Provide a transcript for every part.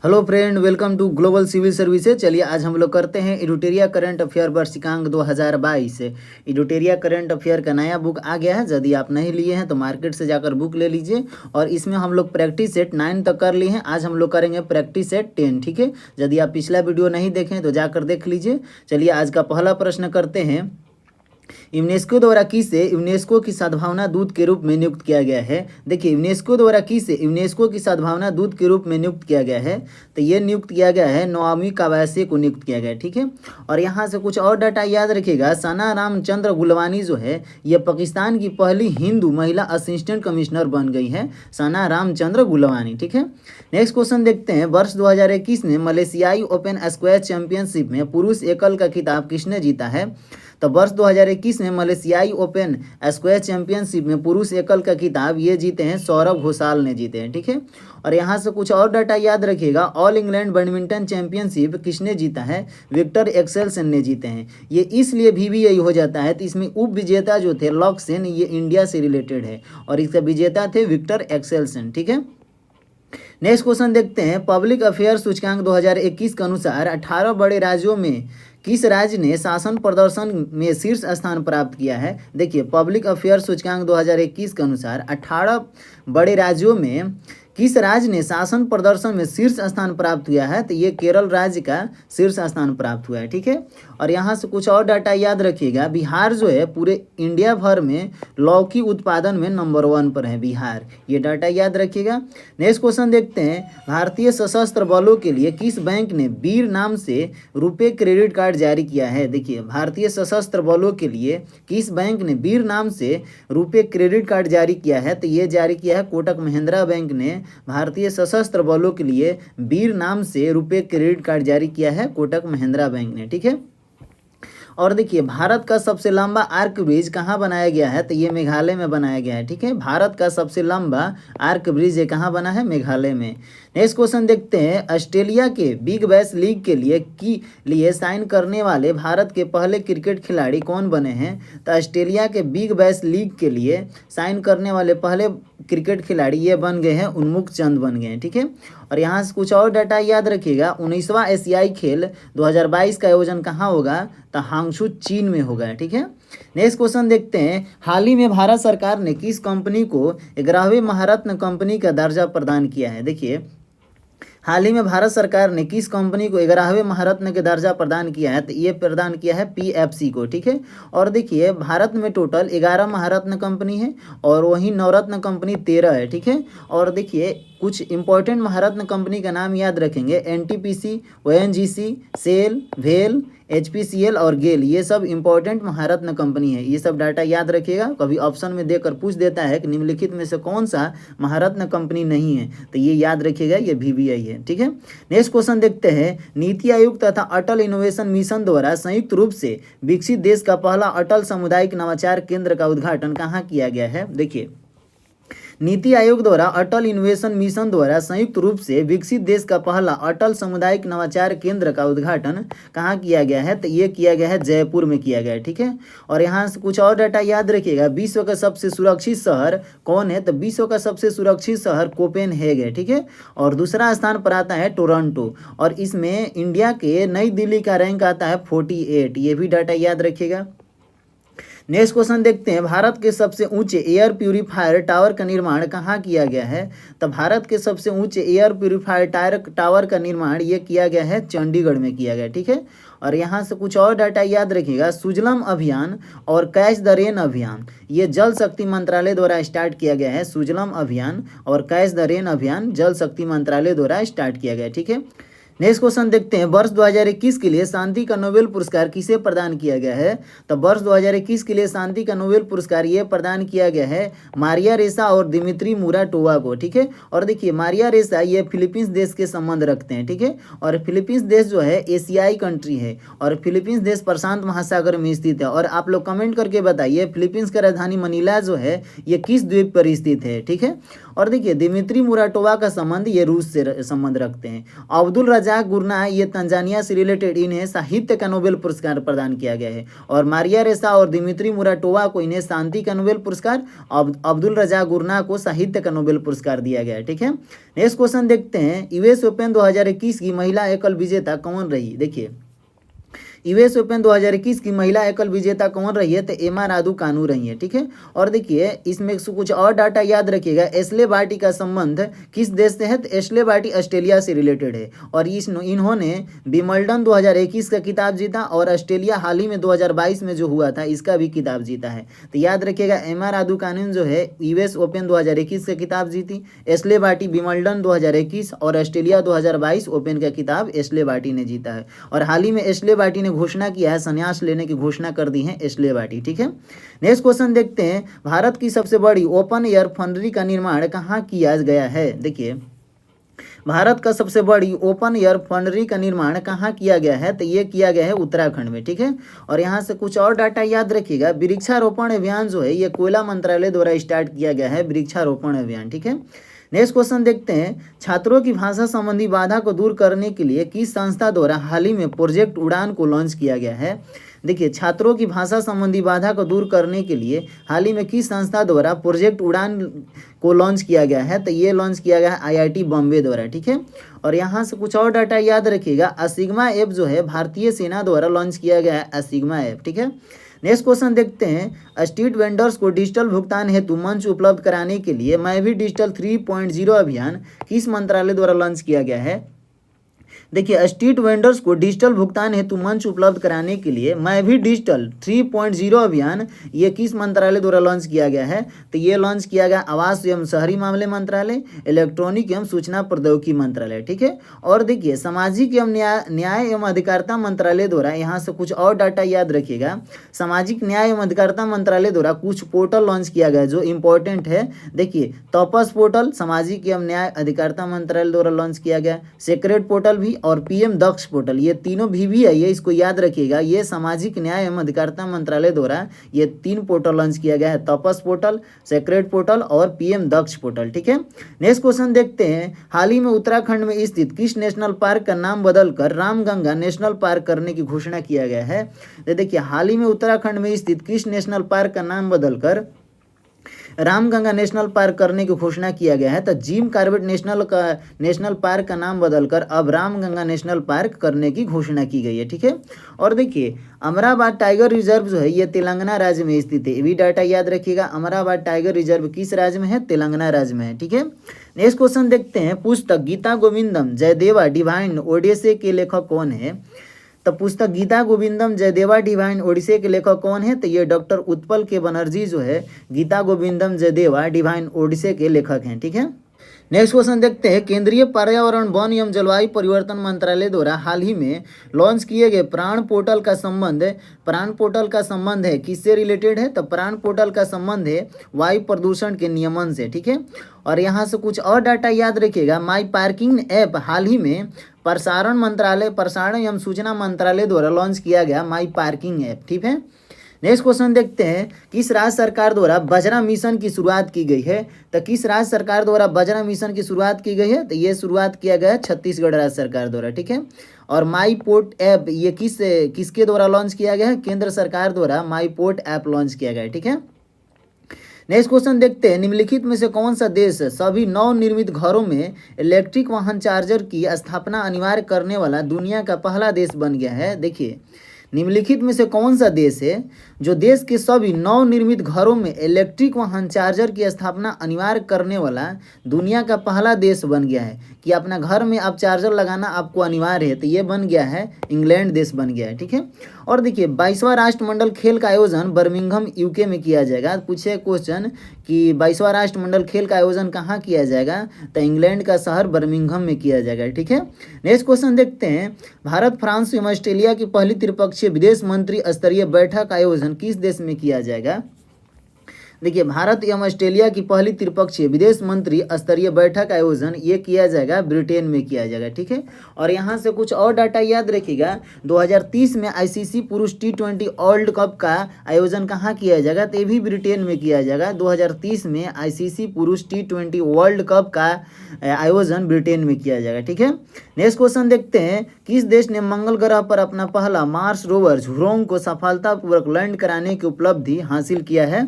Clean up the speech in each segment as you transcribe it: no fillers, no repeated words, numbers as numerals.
Hello friend, welcome to global civil services. चलिए आज हम लोग करते हैं एडुटेरिया करंट अफेयर वर्षिकांक 2022 से। एडुटेरिया करंट अफेयर का नया बुक आ गया है। यदि आप नहीं लिए हैं तो मार्केट से जाकर बुक ले लीजिए। और इसमें हम लोग प्रैक्टिस सेट 9 तक कर लिए हैं। आज हम लोग करेंगे प्रैक्टिस सेट 10। ठीक है, यदि आप पिछला वीडियो नहीं देखें तो जाकर देख लीजिए। चलिए आज का पहला प्रश्न करते हैं। यूनेस्को द्वारा किसे यूनेस्को की सद्भावना दूत के रूप में नियुक्त किया गया है। देखिए, यूनेस्को द्वारा किसे यूनेस्को की सद्भावना दूत के रूप में नियुक्त किया गया है, तो ये नियुक्त किया गया है नोआमी कावासे को नियुक्त किया गया है। ठीक है, और यहाँ से कुछ और डाटा याद रखिएगा। सना रामचंद्र गुलवानी जो है ये पाकिस्तान की पहली हिंदू महिला असिस्टेंट कमिश्नर बन गई है, सना रामचंद्र गुलवानी। ठीक है, नेक्स्ट क्वेश्चन देखते हैं। वर्ष 2021 में मलेशियाई ओपन स्क्वैश चैंपियनशिप में पुरुष एकल का खिताब किसने जीता है। तो वर्ष 2021 में मलेशियाई ओपन स्क्वैश चैंपियनशिप में पुरुष एकल का खिताब ये जीते हैं सौरभ घोषाल ने जीते हैं। ठीक है, और यहाँ से कुछ और डाटा याद रखिएगा। ऑल इंग्लैंड बैडमिंटन चैंपियनशिप किसने जीता है, विक्टर एक्सेल्सन ने जीते हैं। ये इसलिए VBI हो जाता है तो इसमें उप विजेता जो थे लॉक्सेन, ये इंडिया से रिलेटेड है और इसका विजेता थे विक्टर एक्सेल्सन। ठीक है, नेक्स्ट क्वेश्चन देखते हैं। पब्लिक अफेयर सूचकांक 2021 के अनुसार 18 बड़े राज्यों में किस राज्य ने शासन प्रदर्शन में शीर्ष स्थान प्राप्त किया है। देखिए, पब्लिक अफेयर सूचकांक 2021 के अनुसार 18 बड़े राज्यों में किस राज्य ने शासन प्रदर्शन में शीर्ष स्थान प्राप्त किया है, तो ये केरल राज्य का शीर्ष स्थान प्राप्त हुआ है। ठीक है, और यहाँ से कुछ और डाटा याद रखिएगा। बिहार जो है पूरे इंडिया भर में लौकी उत्पादन में नंबर 1 पर है बिहार, ये डाटा याद रखिएगा। नेक्स्ट क्वेश्चन देखते हैं। भारतीय सशस्त्र बलों के लिए किस बैंक ने वीर नाम से रुपए क्रेडिट कार्ड जारी किया है। देखिए, भारतीय सशस्त्र बलों के लिए किस बैंक ने वीर नाम से रुपए क्रेडिट कार्ड जारी किया है, तो ये जारी किया है कोटक महिंद्रा बैंक ने भारतीय सशस्त्र बलों के लिए वीर नाम से रुपए क्रेडिट कार्ड जारी किया है कोटक महिंद्रा बैंक ने। ठीक है, और देखिए भारत का सबसे लंबा आर्क ब्रिज कहाँ बनाया गया है, तो ये मेघालय में बनाया गया है। ठीक है, भारत का सबसे लंबा आर्क ब्रिज ये कहाँ बना है, मेघालय में। नेक्स्ट क्वेश्चन देखते हैं। ऑस्ट्रेलिया के बिग बैश लीग के लिए साइन करने वाले भारत के पहले क्रिकेट खिलाड़ी कौन बने हैं, तो ऑस्ट्रेलिया के बिग बैश लीग के लिए साइन करने वाले पहले क्रिकेट खिलाड़ी ये बन गए हैं उन्मुख चंद बन गए हैं। ठीक है, और यहाँ से कुछ और डाटा याद रखिएगा। 19वां एशियाई खेल 2022 का आयोजन कहाँ होगा, तो हांगशू चीन में होगा। ठीक है, नेक्स्ट क्वेश्चन देखते हैं। हाल ही में भारत सरकार ने किस कंपनी को 11वें महारत्न कंपनी का दर्जा प्रदान किया है। देखिए, हाल ही में भारत सरकार ने किस कंपनी को 11वें महारत्न के दर्जा प्रदान किया है, तो ये प्रदान किया है PFC को। ठीक है, और देखिए भारत में टोटल 11 महारत्न कंपनी है और वहीं नवरत्न कंपनी 13 है। ठीक है, और देखिए कुछ इंपॉर्टेंट महारत्न कंपनी का नाम याद रखेंगे। NTPC, ONGC, सेल, भेल, HPCL और गेल, ये सब इंपॉर्टेंट महारत्न कंपनी है। ये सब डाटा याद रखिएगा। कभी ऑप्शन में देकर पूछ देता है कि निम्नलिखित में से कौन सा महारत्न कंपनी नहीं है, तो ये याद रखिएगा, ये VBI है। ठीक है, नेक्स्ट क्वेश्चन देखते हैं। नीति आयोग तथा अटल इनोवेशन मिशन द्वारा संयुक्त रूप से विकसित देश का पहला अटल सामुदायिक नवाचार केंद्र का उद्घाटन कहाँ किया गया है। देखिए, नीति आयोग द्वारा अटल इनोवेशन मिशन द्वारा संयुक्त रूप से विकसित देश का पहला अटल सामुदायिक नवाचार केंद्र का उद्घाटन कहाँ किया गया है, तो ये किया गया है जयपुर में किया गया है। ठीक है, और यहाँ से कुछ और डाटा याद रखिएगा। विश्व का सबसे सुरक्षित शहर कौन है, तो विश्व का सबसे सुरक्षित शहर कोपेनहेग है। ठीक है, और दूसरा स्थान पर आता है टोरंटो, और इसमें इंडिया के नई दिल्ली का रैंक आता है 48, ये भी डाटा याद रखिएगा। नेक्स्ट क्वेश्चन देखते हैं। भारत के सबसे ऊंचे एयर प्यूरीफायर टावर का निर्माण कहाँ किया गया है, तो भारत के सबसे ऊंचे एयर प्यूरीफायर टावर का निर्माण ये किया गया है चंडीगढ़ में किया गया। ठीक है, और यहाँ से कुछ और डाटा याद रखिएगा। सुजलम अभियान और कैच द रेन अभियान ये जल शक्ति मंत्रालय द्वारा स्टार्ट किया गया है। सुजलम अभियान और कैच द रेन अभियान जल शक्ति मंत्रालय द्वारा स्टार्ट किया गया है। ठीक है, नेक्स्ट क्वेश्चन देखते हैं। वर्ष 2021 के लिए शांति का नोबेल पुरस्कार किसे प्रदान किया गया है, तो वर्ष 2021 के लिए शांति का नोबेल पुरस्कार ये प्रदान किया गया है मारिया रेसा और दिमित्री मुराटोवा को। ठीक है, और देखिए मारिया रेसा ये फिलीपींस देश के संबंध रखते हैं। ठीक है, और फिलीपींस देश जो है एशियाई कंट्री है और फिलीपींस देश प्रशांत महासागर में स्थित है। और आप लोग कमेंट करके बताइए फिलीपींस का राजधानी मनीला जो है ये किस द्वीप पर स्थित है। ठीक है, और देखिए दिमित्री मुराटोवा का संबंध ये रूस से संबंध रखते हैं। अब्दुल रज़ाक गुरना ये तंजानिया से रिलेटेड, इन्हें साहित्य का नोबेल पुरस्कार प्रदान किया गया है। और मारिया रेसा और दिमित्री मुराटोवा को इन्हें शांति का नोबेल पुरस्कार, अब्दुल रज़ाक गुरना को साहित्य का नोबेल पुरस्कार दिया गया है। ठीक है, नेक्स्ट क्वेश्चन देखते हैं, यूएस ओपन 2021 की महिला एकल विजेता कौन रही। देखिए यूएस ओपन 2021 की महिला एकल विजेता कौन रही है, तो एमा रादुकानु रही है। ठीक है, और देखिए इसमें कुछ और डाटा याद रखिएगा। एश्ले बार्टी का संबंध किस देश से है, तो एश्ले बार्टी ऑस्ट्रेलिया से रिलेटेड है। और इन्होंने विंबलडन 2021 का खिताब जीता और ऑस्ट्रेलिया हाल ही में 2022 में जो हुआ था इसका भी खिताब जीता है। तो याद रखिएगा एमा रादुकानु जो है यूएस ओपन 2021 का खिताब जीती, एश्ले बार्टी विंबलडन 2021 और ऑस्ट्रेलिया 2022 ओपन का खिताब एश्ले बार्टी ने जीता है। और हाल ही में एश्ले बार्टी ने घोषणा किया है, संन्यास लेने की घोषणा कर दी है एश्ले बार्टी। ठीक है, नेक्स्ट क्वेश्चन देखते हैं, भारत की सबसे बड़ी ओपन एयर फनरी का निर्माण कहाँ किया गया है। देखिए भारत का सबसे बड़ी ओपन एयर फनरी का निर्माण कहाँ किया गया है, तो ये किया गया है उत्तराखंड में। ठीक है, और यहाँ से कुछ और डाटा याद रखिएगा। वृक्षारोपण अभियान जो है ये कोयला मंत्रालय द्वारा स्टार्ट किया गया है, वृक्षारोपण अभियान। ठीक है, नेक्स्ट क्वेश्चन देखते हैं, छात्रों की भाषा संबंधी बाधा को दूर करने के लिए किस संस्था द्वारा हाल ही में प्रोजेक्ट उड़ान को लॉन्च किया गया है। देखिए छात्रों की भाषा संबंधी बाधा को दूर करने के लिए हाल ही में किस संस्था द्वारा प्रोजेक्ट उड़ान को लॉन्च किया गया है, तो ये लॉन्च किया गया है आईआईटी बॉम्बे द्वारा। ठीक है, और यहाँ से कुछ और डाटा याद रखिएगा। असिग्मा ऐप जो है भारतीय सेना द्वारा लॉन्च किया गया है, असिग्मा ऐप। ठीक है, नेक्स्ट क्वेश्चन देखते हैं, स्ट्रीट वेंडर्स को डिजिटल भुगतान हेतु मंच उपलब्ध कराने के लिए मैं भी डिजिटल 3.0 अभियान किस मंत्रालय द्वारा लॉन्च किया गया है। देखिए स्ट्रीट वेंडर्स को डिजिटल भुगतान हेतु मंच उपलब्ध कराने के लिए मैं भी डिजिटल 3.0 अभियान ये किस मंत्रालय द्वारा लॉन्च किया गया है, तो ये लॉन्च किया गया आवास एवं शहरी मामले मंत्रालय, इलेक्ट्रॉनिक एवं सूचना प्रौद्योगिकी मंत्रालय। ठीक है, और देखिए सामाजिक एवं न्याय एवं अधिकारिता मंत्रालय द्वारा, यहाँ से कुछ और डाटा याद रखिएगा। सामाजिक न्याय एवं अधिकारिता मंत्रालय द्वारा कुछ पोर्टल लॉन्च किया गया जो इंपॉर्टेंट है। देखिए तपस पोर्टल सामाजिक एवं न्याय अधिकारिता मंत्रालय द्वारा लॉन्च किया गया, सेक्रेट पोर्टल भी और पीएम दक्ष पोर्टल, ये तीनों भी है, ये इसको याद रखिएगा। ये सामाजिक न्याय एवं अधिकारिता मंत्रालय द्वारा ये 3 पोर्टल लॉन्च किया गया है, तपस पोर्टल, सेक्रेट पोर्टल और पीएम दक्ष पोर्टल। ठीक है, नेक्स्ट क्वेश्चन देखते हैं, हाल ही में उत्तराखंड में स्थित किस नेशनल पार्क का नाम बदलकर रामगंगा नेशनल पार्क करने की घोषणा किया गया है। तो देखिए हाल ही में उत्तराखंड में स्थित किस नेशनल पार्क का नाम बदलकर रामगंगा नेशनल पार्क करने की घोषणा किया गया है, तो जिम कॉर्बेट नेशनल पार्क का नाम बदलकर अब रामगंगा नेशनल पार्क करने की घोषणा की गई है। ठीक है, और देखिए अमराबाद टाइगर रिजर्व जो है ये तेलंगाना राज्य में स्थित है, ये भी डाटा याद रखिएगा। अमराबाद टाइगर रिजर्व किस राज्य में है, तेलंगाना राज्य में है। ठीक है, नेक्स्ट क्वेश्चन देखते हैं, पुस्तक गीता गोविंदम जयदेवा डिवाइन ओडिसे के लेखक कौन है। तो पुस्तक गीता गोविंदम जयदेवा डिवाइन ओडिसे के लेखक कौन है, तो ये डॉक्टर उत्पल के बनर्जी जो है गीता गोविंदम जयदेवा डिवाइन ओडिसे के लेखक हैं। ठीक है, नेक्स्ट क्वेश्चन देखते हैं, केंद्रीय पर्यावरण वन एवं जलवायु परिवर्तन मंत्रालय द्वारा हाल ही में लॉन्च किए गए प्राण पोर्टल का संबंध है किससे रिलेटेड है, तो प्राण पोर्टल का संबंध है वायु प्रदूषण के नियमन से। ठीक है, और यहाँ से कुछ और डाटा याद रखिएगा। माई पार्किंग ऐप हाल ही में प्रसारण एवं सूचना मंत्रालय द्वारा लॉन्च किया गया माई पार्किंग ऐप। ठीक है, नेक्स्ट क्वेश्चन देखते हैं, किस राज्य सरकार द्वारा बजरा मिशन की शुरुआत की गई है, तो किस राज्य सरकार द्वारा बजरा मिशन की शुरुआत की गई है, तो ये शुरुआत किया गया है छत्तीसगढ़ राज्य सरकार द्वारा। ठीक है, और माई पोर्ट ऐप ये किसके द्वारा लॉन्च किया गया है, केंद्र सरकार द्वारा माई पोर्ट ऐप लॉन्च किया गया है। ठीक है, नेक्स्ट क्वेश्चन देखते हैं, निम्नलिखित में से कौन सा देश सभी नवनिर्मित घरों में इलेक्ट्रिक वाहन चार्जर की स्थापना अनिवार्य करने वाला दुनिया का पहला देश बन गया है। देखिए निम्नलिखित में से कौन सा देश है जो देश के सभी नवनिर्मित घरों में इलेक्ट्रिक वाहन चार्जर की स्थापना अनिवार्य करने वाला दुनिया का पहला देश बन गया है, कि अपना घर में आप चार्जर लगाना आपको अनिवार्य है, तो ये बन गया है इंग्लैंड देश बन गया है। ठीक है, और देखिए 22वां राष्ट्रमंडल खेल का आयोजन बर्मिंघम यूके में किया जाएगा। पूछे क्वेश्चन कि 22वां राष्ट्रमंडल खेल का आयोजन कहाँ किया जाएगा, तो इंग्लैंड का शहर बर्मिंघम में किया जाएगा। ठीक है, नेक्स्ट क्वेश्चन देखते हैं, भारत फ्रांस एवं ऑस्ट्रेलिया की पहली त्रिपक्षीय विदेश मंत्री स्तरीय बैठक का आयोजन किस देश में किया जाएगा। देखिए, भारत एवं ऑस्ट्रेलिया की पहली त्रिपक्षीय विदेश मंत्री स्तरीय बैठक आयोजन ये किया जाएगा ब्रिटेन में किया जाएगा, ठीक है। और यहाँ से कुछ और डाटा याद रखिएगा, 2030 में आईसीसी पुरुष T20 वर्ल्ड कप का आयोजन कहाँ किया जाएगा, तो ये भी ब्रिटेन में किया जाएगा। 2030 में आईसीसी पुरुष T20 वर्ल्ड कप का आयोजन ब्रिटेन में किया जाएगा, ठीक है। नेक्स्ट क्वेश्चन देखते हैं, किस देश ने मंगल ग्रह पर अपना पहला मार्स रोवर झुरोंग को सफलतापूर्वक लैंड कराने की उपलब्धि हासिल किया है।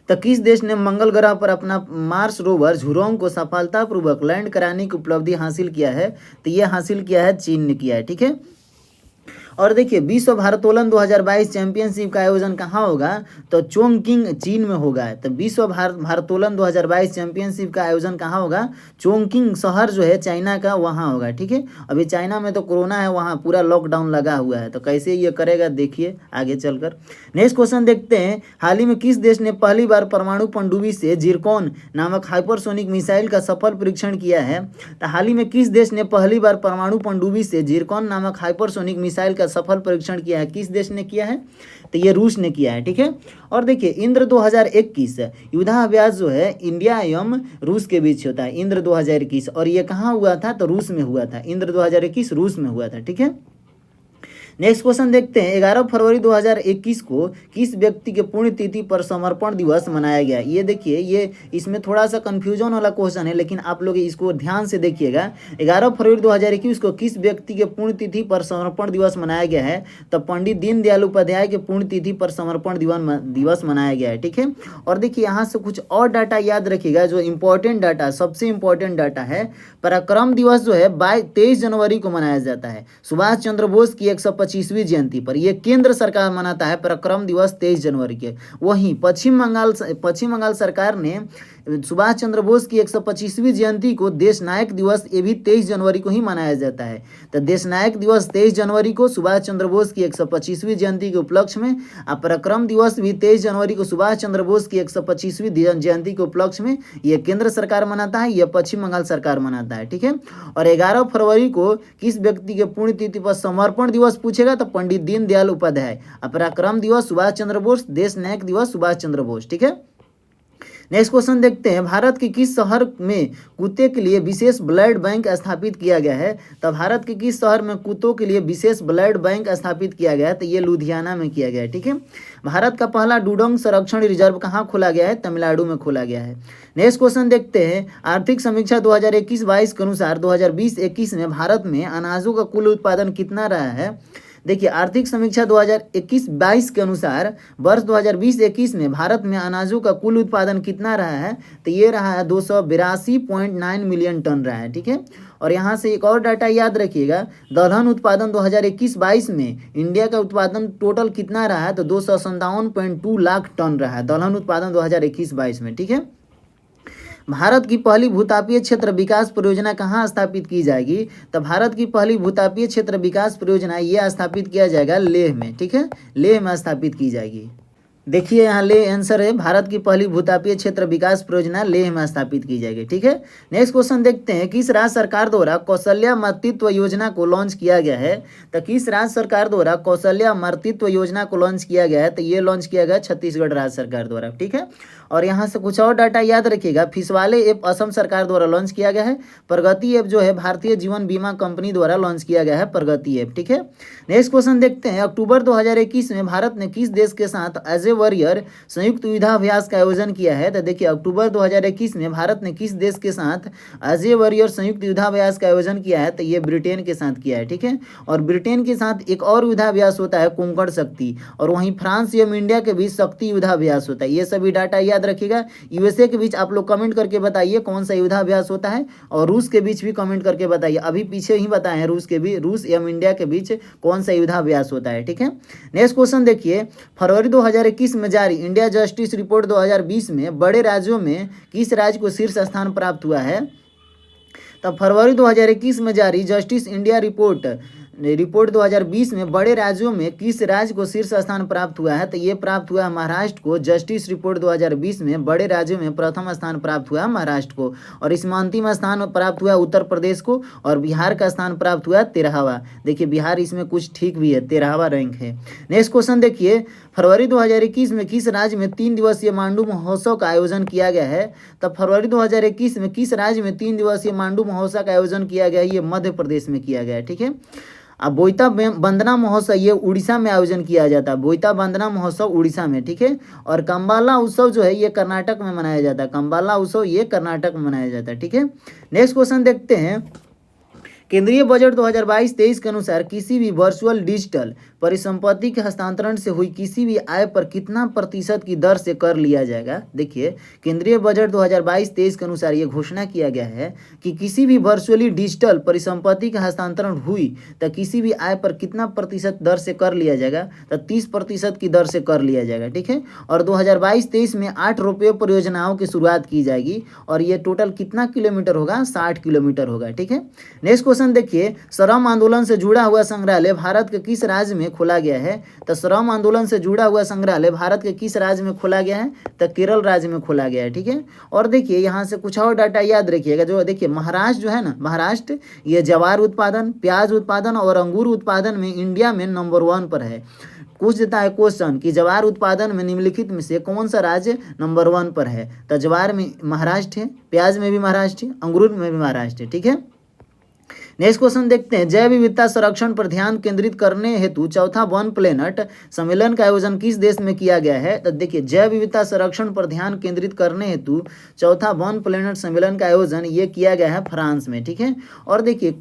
तो किस देश ने मंगल ग्रह पर अपना मार्स रोवर झुरोंग को सफलतापूर्वक लैंड कराने की उपलब्धि हासिल किया है, तो ये हासिल किया है चीन ने किया है, ठीक है। और देखिए, विश्व भारोत्तोलन 2022 चैंपियनशिप का आयोजन कहाँ होगा, तो चोंगकिंग चीन में होगा। तो विश्व भारोत्तोलन 2022 चैंपियनशिप का आयोजन कहाँ होगा, चोंगकिंग शहर जो है चाइना का वहाँ होगा, ठीक है। अभी चाइना में तो कोरोना है, वहाँ पूरा लॉकडाउन लगा हुआ है, तो कैसे ये करेगा देखिए आगे चलकर। नेक्स्ट क्वेश्चन देखते हैं, हाल ही में किस देश ने पहली बार परमाणु पनडुब्बी से जिरकॉन नामक हाइपरसोनिक मिसाइल का सफल परीक्षण किया है। तो हाल ही में किस देश ने पहली बार परमाणु पनडुब्बी से जिरकॉन नामक हाइपरसोनिक मिसाइल का सफल परीक्षण किया है, किस देश ने किया है, तो ये रूस ने किया है, ठीक है। और देखिए, इंद्र 2021 युद्धाभ्यास जो है इंडिया एवं रूस के बीच होता है, इंद्र 2021, और ये कहाँ हुआ था, तो रूस में हुआ था। इंद्र 2021 रूस में हुआ था, ठीक है। नेक्स्ट क्वेश्चन देखते हैं, 11 फरवरी 2021 को किस व्यक्ति के पुण्यतिथि पर समर्पण दिवस मनाया गया। ये देखिए, ये इसमें थोड़ा सा कन्फ्यूजन वाला क्वेश्चन है, लेकिन आप लोग इसको ध्यान से देखिएगा। 11 फरवरी 2021 को किस व्यक्ति के पुण्यतिथि पर समर्पण दिवस मनाया गया है, तो पंडित दीनदयाल उपाध्याय के पुण्यतिथि पर समर्पण दिवस मनाया गया है, ठीक है। और देखिए, यहाँ से कुछ और डाटा याद रखिएगा, जो इंपॉर्टेंट डाटा, सबसे इंपॉर्टेंट डाटा है, पराक्रम दिवस जो है 23 जनवरी को मनाया जाता है, सुभाष चंद्र बोस की 125वीं जयंती पर। यह केंद्र सरकार मनाता है पराक्रम दिवस 23 जनवरी के। वहीं पश्चिम बंगाल सरकार ने सुभाष चंद्र बोस की 125वीं जयंती को देश नायक दिवस, ये भी 23 जनवरी को ही मनाया जाता है। तो देश नायक दिवस 23 जनवरी को सुभाष चंद्र बोस की 125वीं जयंती के उपलक्ष्य में, और पराक्रम दिवस भी 23 जनवरी को सुभाष चंद्र बोस की 125वीं जयंती के उपलक्ष्य में, यह केंद्र सरकार मनाता है, यह पश्चिम बंगाल सरकार मनाता है, ठीक है। और 11 फरवरी को किस व्यक्ति के पुण्यतिथि पर समर्पण दिवस पूछेगा, तो पंडित दीनदयाल उपाध्याय। और पराक्रम दिवस सुभाष चंद्र बोस, देश नायक दिवस सुभाष चंद्र बोस, ठीक है। नेक्स्ट क्वेश्चन देखते हैं, भारत के किस शहर में कुत्ते के लिए विशेष ब्लड बैंक स्थापित किया गया है। तो भारत के किस शहर में कुत्तों के लिए विशेष ब्लड बैंक स्थापित किया गया है, तो ये लुधियाना में किया गया है, ठीक है। भारत का पहला डुडोंग संरक्षण रिजर्व कहाँ खोला गया है, तमिलनाडु में खोला गया है। नेक्स्ट क्वेश्चन देखते हैं, आर्थिक समीक्षा 2021-22 के अनुसार 2020-21 में भारत में अनाजों का कुल उत्पादन कितना रहा है। देखिए, आर्थिक समीक्षा 2021-22 के अनुसार वर्ष 2020-21 में भारत में अनाजों का कुल उत्पादन कितना रहा है, तो ये रहा है 282.9 मिलियन टन रहा है, ठीक है। और यहाँ से एक और डाटा याद रखिएगा, दलहन उत्पादन 2021-22 में इंडिया का उत्पादन टोटल कितना रहा है, तो 257.2 लाख टन रहा है दलहन उत्पादन 2021-22 में, ठीक है। भारत की पहली भूतापीय क्षेत्र विकास परियोजना कहाँ स्थापित की जाएगी, तो भारत की पहली भूतापीय क्षेत्र विकास परियोजना ये स्थापित किया जाएगा लेह में, ठीक है, लेह में स्थापित की जाएगी। देखिए, यहाँ लेह आंसर है, भारत की पहली भूतापीय क्षेत्र विकास परियोजना लेह में स्थापित की जाएगी, ठीक है। नेक्स्ट क्वेश्चन देखते हैं, किस राज्य सरकार द्वारा कौशल्या मातृत्व योजना को लॉन्च किया गया है। तो किस राज्य सरकार द्वारा कौशल्या मातृत्व योजना को लॉन्च किया गया है, तो ये लॉन्च किया गया छत्तीसगढ़ राज्य सरकार द्वारा, ठीक है। और यहाँ से कुछ और डाटा याद रखिएगा, फिसवाले ऐप असम सरकार द्वारा लॉन्च किया गया है, प्रगति ऐप जो है भारतीय जीवन बीमा कंपनी द्वारा लॉन्च किया गया है, प्रगति ऐप, ठीक है। नेक्स्ट क्वेश्चन देखते हैं, अक्टूबर 2021 में भारत ने किस देश के साथ एज ए वॉरियर संयुक्त युद्धाभ्यास का आयोजन किया है। तो देखिए, अक्टूबर 2021 में भारत ने किस देश के साथ एज ए वॉरियर संयुक्त युद्धाभ्यास का आयोजन किया है, तो ये ब्रिटेन के साथ किया है, ठीक है। और ब्रिटेन के साथ एक और युद्धाभ्यास होता है कुंकड़ शक्ति, और वहीं फ्रांस एवं इंडिया के बीच शक्ति युद्धाभ्यास होता है। ये सभी डाटा याद रखिएगा। यूएसए के बीच आप लोग कमेंट करके बताइए कौन सा युद्धाभ्यास होता है, और रूस के बीच भी कमेंट करके बताइए। अभी पीछे ही बताए हैं रूस एवं इंडिया के बीच कौन सा युद्धाभ्यास होता है, ठीक है। नेक्स्ट क्वेश्चन देखिए, फरवरी 2021 में जारी इंडिया जस्टिस रिपोर्ट 2020 में बड़े राज्यों में किस राज्य को शीर्ष स्थान प्राप्त हुआ है। तब फरवरी 2021 में जारी जस्टिस इंडिया रिपोर्ट रिपोर्ट 2020 में बड़े राज्यों में किस राज्य को शीर्ष स्थान प्राप्त हुआ है? तो ये प्राप्त हुआ महाराष्ट्र को। जस्टिस रिपोर्ट 2020 में बड़े राज्यों में प्रथम स्थान प्राप्त हुआ महाराष्ट्र को, और इसमें अंतिम स्थान प्राप्त हुआ उत्तर प्रदेश को, और बिहार का स्थान प्राप्त हुआ 13वां। देखिए बिहार इसमें कुछ ठीक भी है, 13वां रैंक है। नेक्स्ट क्वेश्चन देखिए, फरवरी 2021 में किस राज्य में 3 दिवसीय मांडू महोत्सव का आयोजन किया गया है? तब फरवरी 2021 में किस राज्य में 3 दिवसीय मांडू महोत्सव का आयोजन किया गया है? ये मध्य प्रदेश में किया गया है। ठीक है। अब बोईता वंदना महोत्सव ये उड़ीसा में आयोजन किया जाता है। बोईता वंदना महोत्सव उड़ीसा में। ठीक है। और कंबाला उत्सव जो है ये कर्नाटक में मनाया जाता है। कंबाला उत्सव ये कर्नाटक में मनाया जाता है। ठीक है। नेक्स्ट क्वेश्चन देखते हैं, केंद्रीय बजट 2022-23 के अनुसार किसी भी वर्चुअल डिजिटल परिसंपत्ति के हस्तांतरण से हुई किसी भी आय पर कितना प्रतिशत की दर से कर लिया जाएगा? देखिए केंद्रीय बजट 2022-23 के अनुसार ये घोषणा किया गया है कि किसी भी वर्चुअली डिजिटल परिसंपत्ति का हस्तांतरण हुई तो किसी भी आय पर कितना प्रतिशत दर से कर लिया जाएगा? तो 30% की दर से कर लिया जाएगा। ठीक है। और 2022-23 में 8 रोपवे परियोजनाओं की शुरुआत की जाएगी, और ये टोटल कितना किलोमीटर होगा? 60 किलोमीटर होगा। ठीक है। नेक्स्ट क्वेश्चन देखिए, श्रम आंदोलन से जुड़ा हुआ संग्रहालय भारत के किस राज्य में खोला गया है? तो श्रम आंदोलन से जुड़ा हुआ संग्रहालय भारत के किस राज्य में खोला गया है? तो केरल राज्य में खोला गया है। ठीक है। और देखिए यहाँ से कुछ और डाटा याद रखिएगा। जो देखिए महाराष्ट्र जो है ना, महाराष्ट्र ये ज्वार उत्पादन, प्याज उत्पादन और अंगूर उत्पादन में इंडिया में नंबर 1 पर है। पूछ देता है क्वेश्चन कि ज्वार उत्पादन में निम्नलिखित में से कौन सा राज्य नंबर 1 पर है? तो ज्वार में महाराष्ट्र है, प्याज में भी महाराष्ट्र है, अंगूर में भी महाराष्ट्र है। ठीक है। नेक्स्ट क्वेश्चन देखते हैं, जैव विविधता संरक्षण पर ध्यान केंद्रित करने हेतु चौथा वन प्लेनेट सम्मेलन का आयोजन किस देश में किया गया है? तो देखिए जैव विविधता संरक्षण पर ध्यान केंद्रित करने हेतु चौथा वन प्लेनेट सम्मेलन का आयोजन ये किया गया है फ्रांस में। ठीक है। और देखिए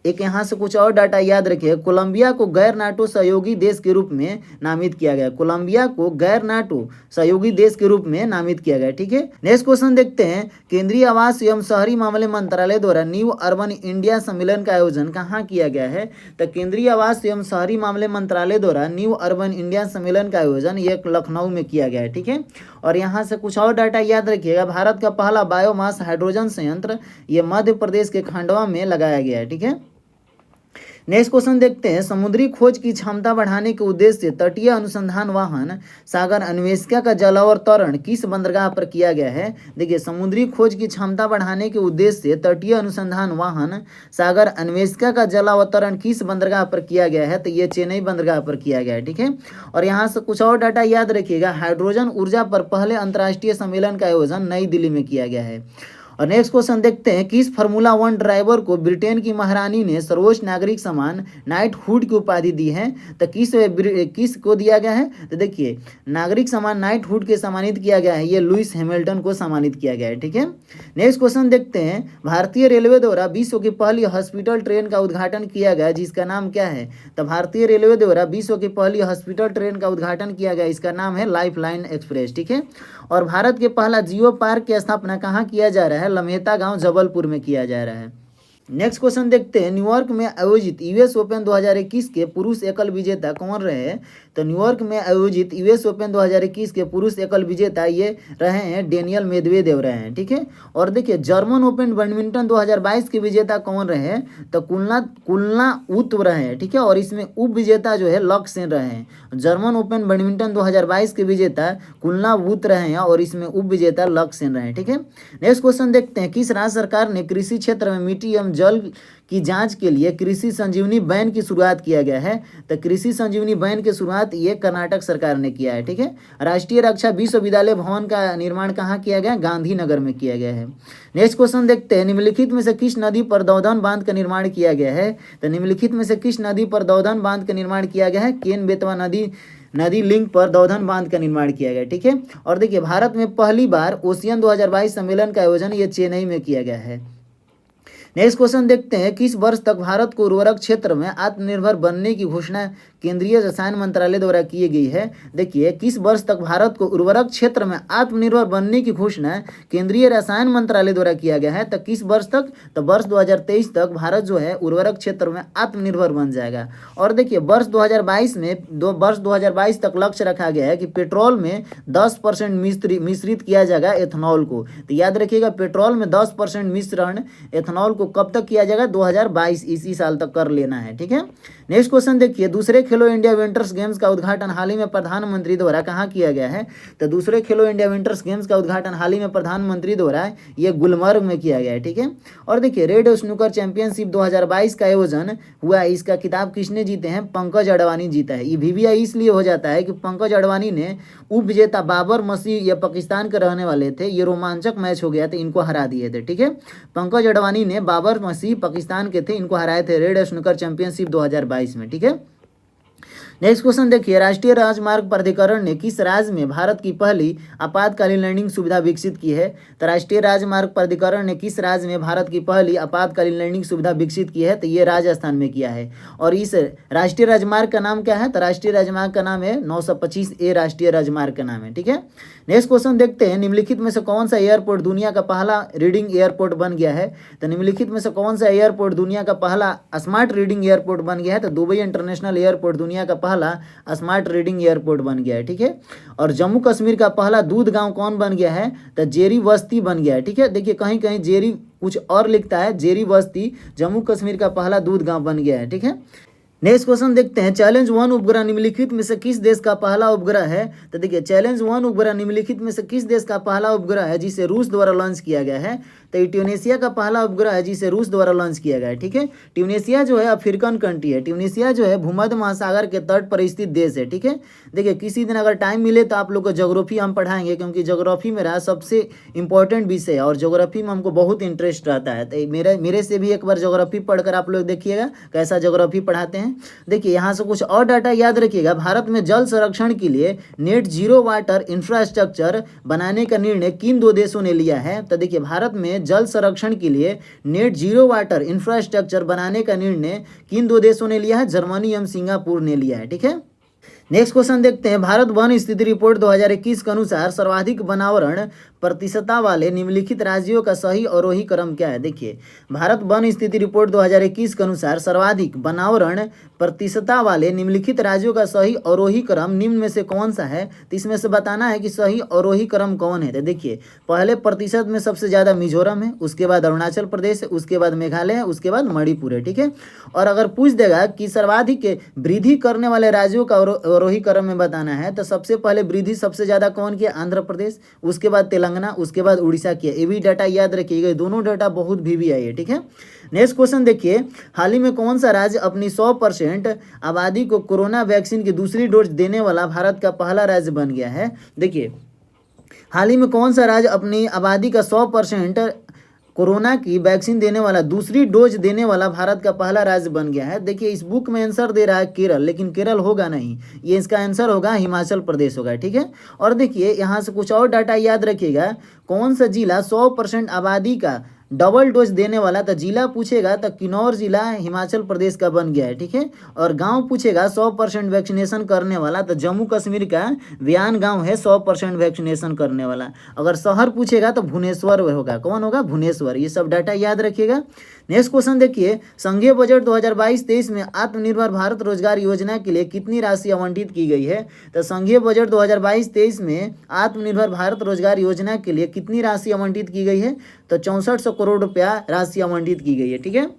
एक यहाँ से कुछ और डाटा याद रखिए, कोलंबिया को गैर नाटो सहयोगी देश के रूप में नामित किया गया। कोलंबिया को गैर नाटो सहयोगी देश के रूप में नामित किया गया। ठीक है। नेक्स्ट क्वेश्चन देखते हैं, केंद्रीय आवास एवं शहरी मामले मंत्रालय द्वारा न्यू अर्बन इंडिया सम्मेलन का आयोजन कहाँ किया गया है? तो केंद्रीय आवास एवं शहरी मामले मंत्रालय द्वारा न्यू अर्बन इंडिया सम्मेलन का आयोजन ये लखनऊ में किया गया है। ठीक है। और यहाँ से कुछ और डाटा याद रखिएगा, भारत का पहला बायोमास हाइड्रोजन संयंत्र ये मध्य प्रदेश के खंडवा में लगाया गया है। ठीक है। नेक्स्ट क्वेश्चन देखते हैं, समुद्री खोज की क्षमता बढ़ाने के उद्देश्य से तटीय अनुसंधान वाहन सागर अन्वेषिका का जलावतरण किस बंदरगाह पर किया गया है? देखिए समुद्री खोज की क्षमता बढ़ाने के उद्देश्य से तटीय अनुसंधान वाहन सागर अन्वेषिका का जलावतरण किस बंदरगाह पर किया गया है? तो ये चेन्नई बंदरगाह पर किया गया है। ठीक है। और यहाँ से कुछ और डाटा याद रखिएगा, हाइड्रोजन ऊर्जा पर पहले अंतर्राष्ट्रीय सम्मेलन का आयोजन नई दिल्ली में किया गया है। और नेक्स्ट क्वेश्चन देखते हैं, किस फार्मूला 1 ड्राइवर को ब्रिटेन की महारानी ने सर्वोच्च नागरिक सम्मान नाइटहुड की उपाधि दी है? तो किस को दिया गया है? तो देखिए नागरिक सम्मान नाइटहुड के सम्मानित किया गया है, ये लुइस हैमिल्टन को सम्मानित किया गया है। ठीक है। नेक्स्ट क्वेश्चन देखते हैं, भारतीय रेलवे द्वारा विश्व की पहली हॉस्पिटल ट्रेन का उद्घाटन किया गया जिसका नाम क्या है? तो भारतीय रेलवे द्वारा विश्व की पहली हॉस्पिटल ट्रेन का उद्घाटन किया गया, इसका नाम है लाइफ लाइन एक्सप्रेस। ठीक है। और भारत के पहला जियो पार्क की स्थापना कहाँ किया जा रहा है? लम्हेता गांव जबलपुर में किया जा रहा है। नेक्स्ट क्वेश्चन देखते हैं, न्यूयॉर्क में आयोजित यूएस ओपन 2021 के पुरुष एकल विजेता कौन रहे? तो न्यूयॉर्क में आयोजित यूएस ओपन 2021 के पुरुष एकल विजेता ये रहे हैं डेनियल मेदवेदेव रहे हैं। ठीक है। और देखिए जर्मन ओपन बैडमिंटन 2022 के विजेता कौन रहे? तो कुलना उत रहे हैं। ठीक है। और इसमें उप विजेता जो है लक्ष्य सेन रहे हैं। जर्मन ओपन बैडमिंटन 2022 के विजेता कुलना उत रहे हैं और इसमें उप विजेता लक्ष्य सेन रहे हैं। ठीक है। नेक्स्ट क्वेश्चन देखते हैं, किस राज्य सरकार ने कृषि क्षेत्र में मिट्टी एवं जल की जांच के लिए कृषि संजीवनी वैन की शुरुआत किया गया है? तो कृषि संजीवनी वैन की शुरुआत ये कर्नाटक सरकार ने किया है। ठीक है। राष्ट्रीय रक्षा विश्वविद्यालय भवन का निर्माण कहाँ किया गया? गांधीनगर में किया गया है। नेक्स्ट क्वेश्चन देखते हैं, निम्नलिखित में से किस नदी पर दौधन बांध का निर्माण किया गया है? तो निम्नलिखित में से किस नदी पर दौधन बांध का निर्माण किया गया है? केन बेतवा नदी लिंक पर दौधन बांध का निर्माण किया गया। ठीक है। और देखिए भारत में पहली बार ओशियन 2022 सम्मेलन का आयोजन ये चेन्नई में किया गया है। नेक्स्ट क्वेश्चन देखते हैं, किस वर्ष तक भारत को उर्वरक क्षेत्र में आत्मनिर्भर बनने की घोषणा केंद्रीय रसायन मंत्रालय द्वारा की गई है। देखिए किस वर्ष तक भारत को उर्वरक क्षेत्र में आत्मनिर्भर बनने की घोषणा केंद्रीय रसायन मंत्रालय द्वारा किया गया है। तो किस वर्ष तक, तो वर्ष 2023 तक भारत जो है उर्वरक क्षेत्र में आत्मनिर्भर बन जाएगा। और देखिए वर्ष 2022 में वर्ष 2022 तक लक्ष्य रखा गया है कि पेट्रोल में 10% मिश्रित किया जाएगा एथेनॉल को। तो याद रखिएगा पेट्रोल में 10% मिश्रण एथेनॉल को कब तक किया जाएगा, 2022 इसी साल तक कर लेना है। ठीक है, नेक्स्ट क्वेश्चन देखिए, दूसरे खेलो इंडिया विंटर्स गेम्स का उद्घाटन हाल ही में प्रधानमंत्री द्वारा कहाँ किया गया है। तो दूसरे खेलो इंडिया विंटर्स गेम्स का उद्घाटन हाल ही में प्रधानमंत्री द्वारा ये गुलमर्ग में किया गया है। ठीक है, और देखिए रेड स्नूकर चैंपियनशिप 2022 का आयोजन हुआ है। इसका खिताब किसने जीते हैं, पंकज अडवाणी जीता है। ये वीवीआई इसलिए हो जाता है कि पंकज अडवाणी ने उप विजेता बाबर मसीह, ये पाकिस्तान के रहने वाले थे, ये रोमांचक मैच हो गया था, इनको हरा दिए थे। ठीक है, पंकज अडवाणी ने बाबर मसीह पाकिस्तान के थे, इनको हराए थे रेड स्नूकर चैंपियनशिप 2022 में। ठीक है, नेक्स्ट क्वेश्चन देखिए, राष्ट्रीय राजमार्ग प्राधिकरण ने किस राज्य में भारत की पहली आपातकालीन लैंडिंग सुविधा विकसित की है। तो राष्ट्रीय राजमार्ग प्राधिकरण ने किस राज्य में भारत की पहली आपातकालीन लैंडिंग सुविधा विकसित की है। तो ये राजस्थान में किया है। और इस राष्ट्रीय राजमार्ग का नाम क्या है, तो राष्ट्रीय राजमार्ग का नाम है 925A राष्ट्रीय राजमार्ग का नाम है। ठीक है, नेक्स्ट क्वेश्चन देखते हैं, निम्नलिखित में से कौन सा एयरपोर्ट दुनिया का पहला रीडिंग एयरपोर्ट बन गया है। तो निम्नलिखित में से कौन सा एयरपोर्ट दुनिया का पहला स्मार्ट रीडिंग एयरपोर्ट बन गया है। तो दुबई इंटरनेशनल एयरपोर्ट दुनिया का पहला स्मार्ट रीडिंग एयरपोर्ट बन गया है। ठीक है, और जम्मू कश्मीर का पहला दूध गांव कौन बन गया है, तो जेरी बस्ती बन गया है। ठीक है, देखिए कहीं कहीं जेरी कुछ और लिखता है, जेरी बस्ती जम्मू कश्मीर का पहला दूध गांव बन गया है। ठीक है, नेक्स्ट क्वेश्चन देखते हैं, चैलेंज 1 उपग्रह निम्नलिखित में से किस देश का पहला उपग्रह है। तो देखिए चैलेंज 1 उपग्रह निम्नलिखित में से किस देश का पहला उपग्रह है जिसे रूस द्वारा लॉन्च किया गया है। तो ये ट्यूनीशिया का पहला उपग्रह है जिसे रूस द्वारा लॉन्च किया गया है। ठीक है, ट्यूनीशिया जो है अफ्रीकन कंट्री है। ट्यूनीशिया जो है भूमध्य महासागर के तट पर स्थित देश है। ठीक है, देखिए किसी दिन अगर टाइम मिले तो आप लोग को ज्योग्राफी हम पढ़ाएंगे, क्योंकि ज्योग्राफी मेरा सबसे इंपॉर्टेंट विषय है और ज्योग्राफी में हमको बहुत इंटरेस्ट रहता है। तो मेरे से भी एक बार ज्योग्राफी पढ़कर आप लोग देखिएगा कैसा ज्योग्राफी पढ़ाते हैं। देखिए यहाँ से कुछ और डाटा याद रखिएगा, भारत में जल संरक्षण के लिए नेट जीरो वाटर इंफ्रास्ट्रक्चर बनाने का निर्णय किन 2 देशों ने लिया है। तो देखिए भारत में जल संरक्षण के लिए नेट जीरो वाटर इंफ्रास्ट्रक्चर बनाने का निर्णय किन 2 देशों ने लिया है, जर्मनी एवं सिंगापुर ने लिया है। ठीक है, नेक्स्ट क्वेश्चन देखते हैं, भारत वन स्थिति रिपोर्ट 2021 के अनुसार सर्वाधिक वनावरण प्रतिशतता वाले निम्नलिखित राज्यों का सही अवरोही क्रम क्या है। देखिए भारत वन स्थिति रिपोर्ट 2021 के अनुसार सर्वाधिक वनावरण प्रतिशतता वाले निम्नलिखित राज्यों का सही अवरोही क्रम निम्न में से कौन सा है। तो इसमें से बताना है कि सही अवरोही क्रम कौन है। तो देखिए पहले प्रतिशत में सबसे ज़्यादा मिजोरम है, उसके बाद अरुणाचल प्रदेश है, उसके बाद मेघालय है, उसके बाद मणिपुर है। ठीक है, और अगर पूछ देगा कि सर्वाधिक वृद्धि करने वाले राज्यों का अवरोही क्रम में बताना है, तो सबसे पहले वृद्धि सबसे ज़्यादा कौन किया, आंध्र प्रदेश, उसके बाद तेलंगाना, उसके बाद उड़ीसा किया। ये भी डाटा याद रखिएगा, दोनों डाटा बहुत वीवीआई है। ठीक है, नेक्स्ट क्वेश्चन देखिए, हाल ही में कौन सा राज्य अपनी 100% आबादी को कोरोना वैक्सीन की दूसरी डोज देने वाला भारत का पहला राज्य बन गया है। देखिए हाल ही में कौन सा राज्य अपनी आबादी का 100% कोरोना की वैक्सीन देने वाला, दूसरी डोज देने वाला भारत का पहला राज्य बन गया है। देखिए इस बुक में आंसर दे रहा है केरल, लेकिन केरल होगा नहीं, ये इसका आंसर होगा हिमाचल प्रदेश होगा। ठीक है, और देखिए यहाँ से कुछ और डाटा याद रखिएगा, कौन सा जिला 100% आबादी का डबल डोज देने वाला, तो जिला पूछेगा तो किन्नौर जिला हिमाचल प्रदेश का बन गया है। ठीक है, और गांव पूछेगा 100% वैक्सीनेशन करने वाला, तो जम्मू कश्मीर का व्यान गांव है 100% वैक्सीनेशन करने वाला। अगर शहर पूछेगा तो भुवनेश्वर होगा, कौन होगा, भुवनेश्वर। ये सब डाटा याद रखिएगा। नेक्स्ट क्वेश्चन देखिए, संघीय बजट 2022-23 में आत्मनिर्भर भारत रोजगार योजना के लिए कितनी राशि आवंटित की गई है। तो संघीय बजट 2022-23 में आत्मनिर्भर भारत रोजगार योजना के लिए कितनी राशि आवंटित की गई है, तो 6400 करोड़ रुपया राशि आवंटित की गई है। ठीक है,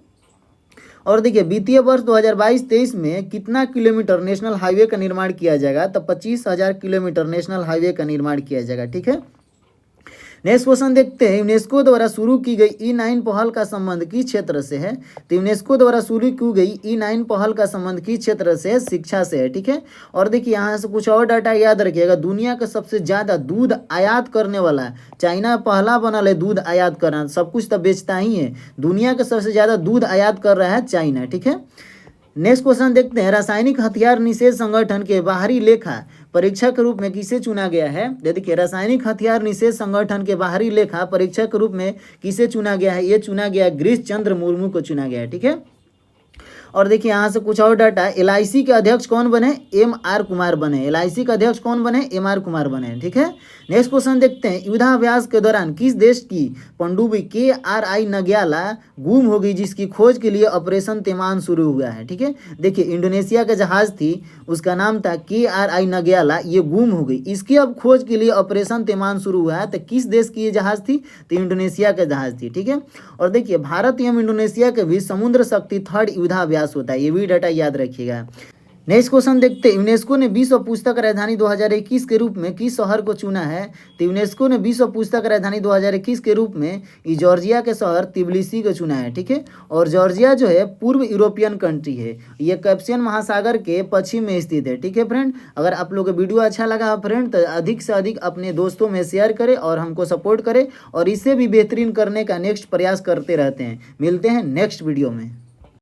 और देखिए वित्तीय वर्ष 2022-23 में कितना किलोमीटर नेशनल हाईवे का निर्माण किया जाएगा, तो 25,000 किलोमीटर नेशनल हाईवे का निर्माण किया जाएगा। ठीक है, नेक्स्ट क्वेश्चन देखते हैं, यूनेस्को द्वारा शुरू की गई E9 पहल का संबंध किस क्षेत्र से है। तो यूनेस्को द्वारा शुरू की गई E9 पहल का संबंध किस क्षेत्र से है, शिक्षा से है। ठीक है, और देखिए यहाँ से कुछ और डाटा याद रखिएगा, दुनिया का सबसे ज़्यादा दूध आयात करने वाला चाइना पहला बना है दूध आयात करना, सब कुछ तो बेचता ही है, दुनिया का सबसे ज़्यादा दूध आयात कर रहा है चाइना। ठीक है, नेक्स्ट क्वेश्चन देखते हैं, रासायनिक हथियार निषेध संगठन के बाहरी लेखा परीक्षक के रूप में किसे चुना गया है। देखिए रासायनिक हथियार निषेध संगठन के बाहरी लेखा परीक्षक के रूप में किसे चुना गया है, ये चुना गया गिरीश चंद्र मुर्मू को चुना गया है। ठीक है, और देखिए यहाँ से कुछ और डाटा, एलआईसी के अध्यक्ष कौन बने, एम.आर. कुमार बने, एलआईसी के अध्यक्ष कौन बने, एम.आर. कुमार बने, ठीक है। नेक्स्ट क्वेश्चन देखते हैं, युद्धाभ्यास के दौरान किस देश की पनडुब्बी के.आर.आई. नग्याला गुम हो गई, जिसकी खोज के लिए ऑपरेशन तैमान शुरू हुआ है, ठीक है। देखिए इंडोनेशिया का जहाज थी, उसका नाम था के.आर.आई. नग्याला, ये गुम हो गई, इसकी अब खोज के लिए ऑपरेशन तैमान शुरू हुआ है। तो किस देश की ये जहाज थी, तो इंडोनेशिया का जहाज थी, ठीक है। और देखिए भारत एवं इंडोनेशिया के बीच समुद्र शक्ति थर्ड युद्धाभ्यास होता है, ये भी डाटा याद रखिएगा। नेक्स्ट क्वेश्चन देखते हैं, यूनेस्को ने विश्व पुस्तक राजधानी 2021 के रूप में किस शहर को चुना है। तो यूनेस्को ने विश्व पुस्तक राजधानी 2021 के रूप में जॉर्जिया के शहर तिबिलिसी को चुना है, ठीक है। और जॉर्जिया जो है पूर्व यूरोपियन कंट्री है, ये कैस्पियन महासागर के पश्चिम में स्थित है, ठीक है फ्रेंड। अगर आप लोगों को वीडियो अच्छा लगा फ्रेंड तो अधिक से अधिक अपने दोस्तों में शेयर करें और हमको सपोर्ट करें, और इससे भी बेहतरीन करने का नेक्स्ट प्रयास करते रहते हैं। मिलते हैं नेक्स्ट वीडियो में।